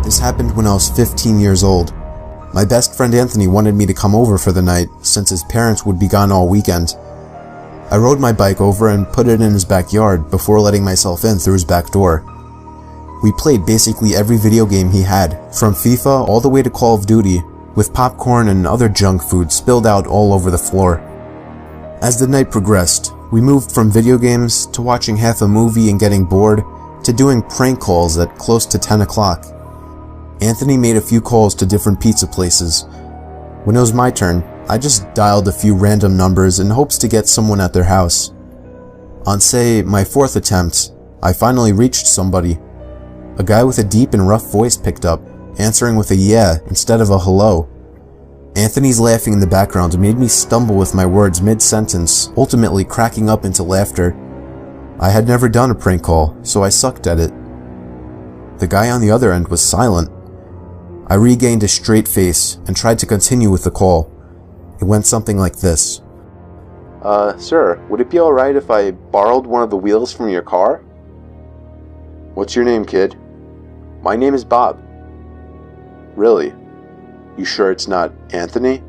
This happened when I was 15 years old. My best friend Anthony wanted me to come over for the night since his parents would be gone all weekend. I rode my bike over and put it in his backyard before letting myself in through his back door. We played basically every video game he had, from FIFA all the way to Call of Duty, with popcorn and other junk food spilled out all over the floor. As the night progressed, we moved from video games to watching half a movie and getting bored to doing prank calls at close to 10 o'clock. Anthony made a few calls to different pizza places. When it was my turn, I just dialed a few random numbers in hopes to get someone at their house. On, say, my fourth attempt, I finally reached somebody. A guy with a deep and rough voice picked up, answering with a yeah instead of a hello. Anthony's laughing in the background made me stumble with my words mid-sentence, ultimately cracking up into laughter. I had never done a prank call, so I sucked at it. The guy on the other end was silent. I regained a straight face and tried to continue with the call. It went something like this. Sir, would it be alright if I borrowed one of the wheels from your car? What's your name, kid? My name is Bob. Really? You sure it's not Anthony?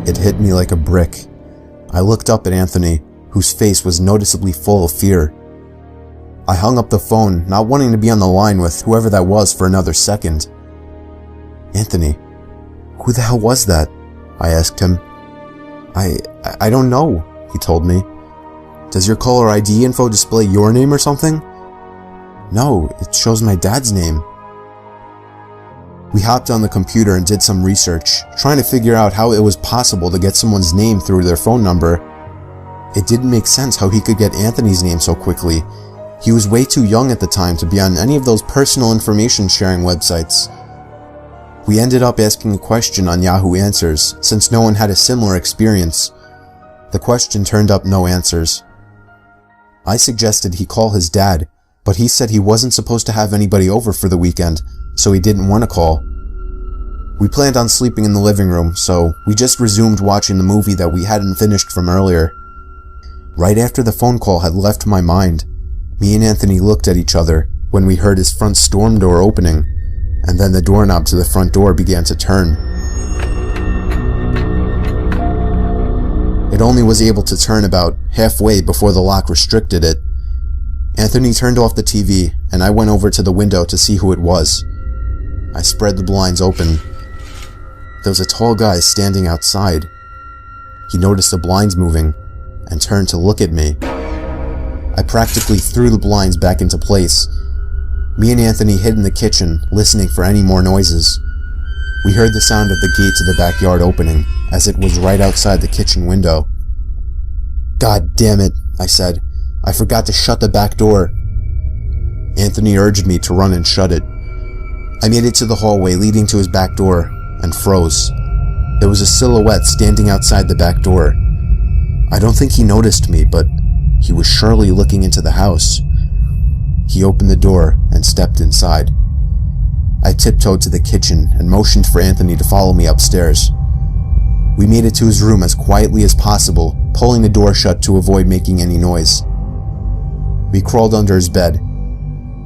It hit me like a brick. I looked up at Anthony, whose face was noticeably full of fear. I hung up the phone, not wanting to be on the line with whoever that was for another second. Anthony, who the hell was that? I asked him. I don't know, he told me. Does your caller ID info display your name or something? No, it shows my dad's name. We hopped on the computer and did some research, trying to figure out how it was possible to get someone's name through their phone number. It didn't make sense how he could get Anthony's name so quickly. He was way too young at the time to be on any of those personal information sharing websites. We ended up asking a question on Yahoo Answers, since no one had a similar experience. The question turned up no answers. I suggested he call his dad, but he said he wasn't supposed to have anybody over for the weekend, so he didn't want to call. We planned on sleeping in the living room, so we just resumed watching the movie that we hadn't finished from earlier. Right after the phone call had left my mind, me and Anthony looked at each other when we heard his front storm door opening, and then the doorknob to the front door began to turn. It only was able to turn about halfway before the lock restricted it. Anthony turned off the TV, and I went over to the window to see who it was. I spread the blinds open. There was a tall guy standing outside. He noticed the blinds moving, and turned to look at me. I practically threw the blinds back into place. Me and Anthony hid in the kitchen, listening for any more noises. We heard the sound of the gate to the backyard opening, as it was right outside the kitchen window. God damn it, I said. I forgot to shut the back door. Anthony urged me to run and shut it. I made it to the hallway leading to his back door, and froze. There was a silhouette standing outside the back door. I don't think he noticed me, but he was surely looking into the house. He opened the door and stepped inside. I tiptoed to the kitchen and motioned for Anthony to follow me upstairs. We made it to his room as quietly as possible, pulling the door shut to avoid making any noise. We crawled under his bed.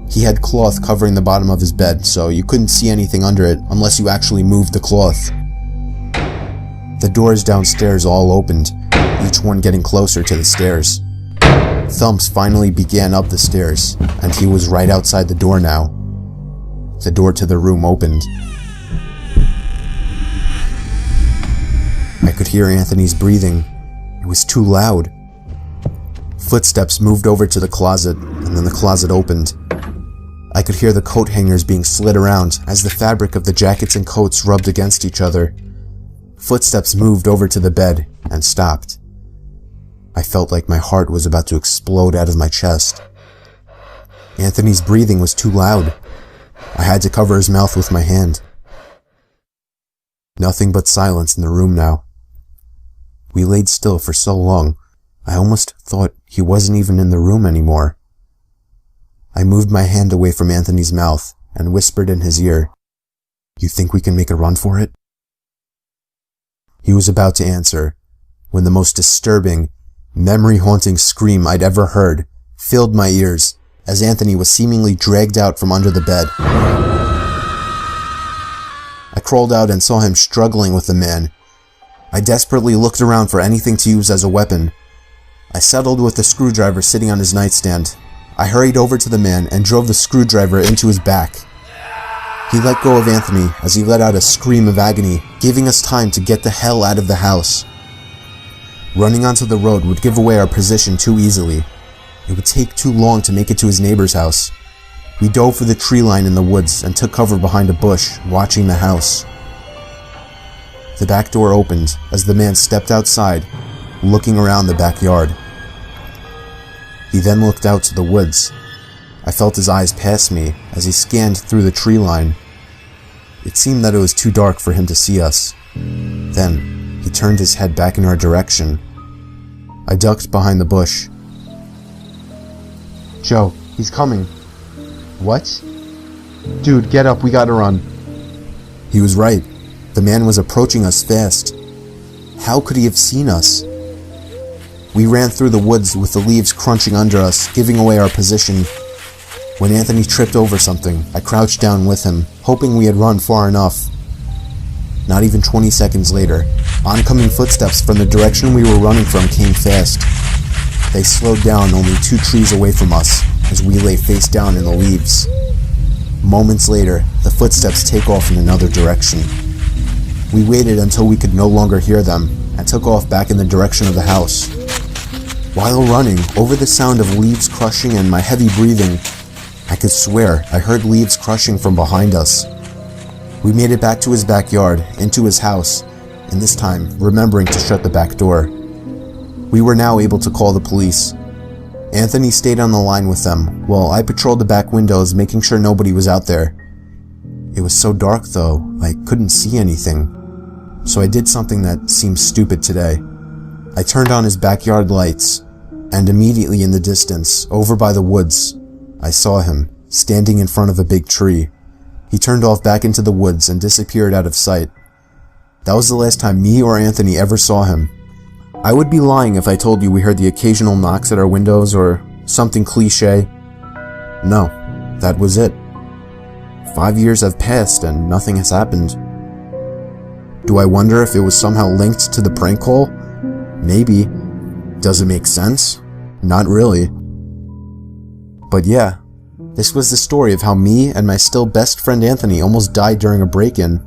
He had cloth covering the bottom of his bed, so you couldn't see anything under it unless you actually moved the cloth. The doors downstairs all opened, each one getting closer to the stairs. Thumps finally began up the stairs, and he was right outside the door now. The door to the room opened. I could hear Anthony's breathing. It was too loud. Footsteps moved over to the closet, and then the closet opened. I could hear the coat hangers being slid around as the fabric of the jackets and coats rubbed against each other. Footsteps moved over to the bed and stopped. I felt like my heart was about to explode out of my chest. Anthony's breathing was too loud. I had to cover his mouth with my hand. Nothing but silence in the room now. We laid still for so long, I almost thought he wasn't even in the room anymore. I moved my hand away from Anthony's mouth and whispered in his ear, "You think we can make a run for it?" He was about to answer when the most disturbing, memory-haunting scream I'd ever heard filled my ears as Anthony was seemingly dragged out from under the bed. I crawled out and saw him struggling with the man. I desperately looked around for anything to use as a weapon. I settled with the screwdriver sitting on his nightstand. I hurried over to the man and drove the screwdriver into his back. He let go of Anthony as he let out a scream of agony, giving us time to get the hell out of the house. Running onto the road would give away our position too easily. It would take too long to make it to his neighbor's house. We dove for the tree line in the woods and took cover behind a bush, watching the house. The back door opened as the man stepped outside, looking around the backyard. He then looked out to the woods. I felt his eyes pass me as he scanned through the tree line. It seemed that it was too dark for him to see us. Then, he turned his head back in our direction. I ducked behind the bush. Joe, he's coming. What? Dude, get up, we gotta run. He was right. The man was approaching us fast. How could he have seen us? We ran through the woods with the leaves crunching under us, giving away our position. When Anthony tripped over something, I crouched down with him, hoping we had run far enough. Not even 20 seconds later, oncoming footsteps from the direction we were running from came fast. They slowed down only 2 trees away from us as we lay face down in the leaves. Moments later, the footsteps take off in another direction. We waited until we could no longer hear them and took off back in the direction of the house. While running, over the sound of leaves crushing and my heavy breathing, I could swear I heard leaves crushing from behind us. We made it back to his backyard, into his house, and this time remembering to shut the back door. We were now able to call the police. Anthony stayed on the line with them, while I patrolled the back windows, making sure nobody was out there. It was so dark though, I couldn't see anything. So I did something that seems stupid today. I turned on his backyard lights, and immediately in the distance, over by the woods, I saw him, standing in front of a big tree. He turned off back into the woods and disappeared out of sight. That was the last time me or Anthony ever saw him. I would be lying if I told you we heard the occasional knocks at our windows or something cliche. No, that was it. 5 years have passed and nothing has happened. Do I wonder if it was somehow linked to the prank call? Maybe. Does it make sense? Not really. But yeah, this was the story of how me and my still best friend Anthony almost died during a break-in.